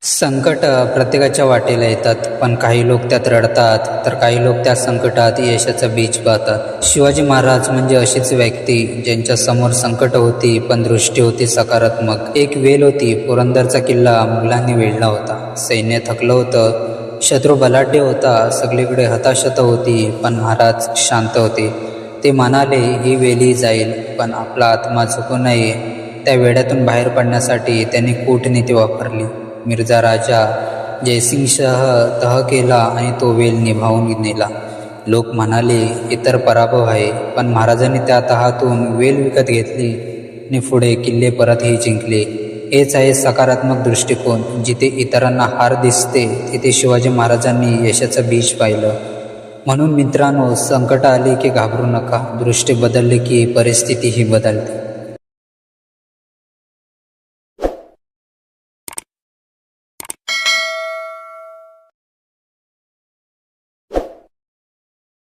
संकट प्रत्येकाच्या वाटेला येतात, पण काही लोक त्यात रडतात, तर काही लोक त्या संकटात यशाचं बीज पाहतात. शिवाजी महाराज म्हणजे अशीच व्यक्ती ज्यांच्या समोर संकट होती, पण दृष्टी होती सकारात्मक. एक वेल होती, पुरंदरचा किल्ला मुघलांनी वेढला होता. सैन्य थकलं होतं, शत्रू बलाढ्य होता, सगळीकडे हताशता होती, पण महाराज शांत होते. ते म्हणाले, ही वेली जाईल, पण आपला आत्मा झुकू नये. त्या वेड्यातून बाहेर पडण्यासाठी त्यांनी कूटनीती वापरली. मिर्झा राजा जयसिंगसह तह केला आणि तो वेल निभावून नेला. लोक म्हणाले, इतर पराभव आहे, पण महाराजांनी त्या तहातून वेल विकत घेतली आणि पुढे किल्ले परतही जिंकले. हेच आहे सकारात्मक दृष्टिकोन. जिथे इतरांना हार दिसते, तिथे शिवाजी महाराजांनी यशाचं बीज पाहिलं. म्हणून मित्रांनो, संकट आले की घाबरू नका. दृष्टी बदलली की परिस्थितीही बदलते.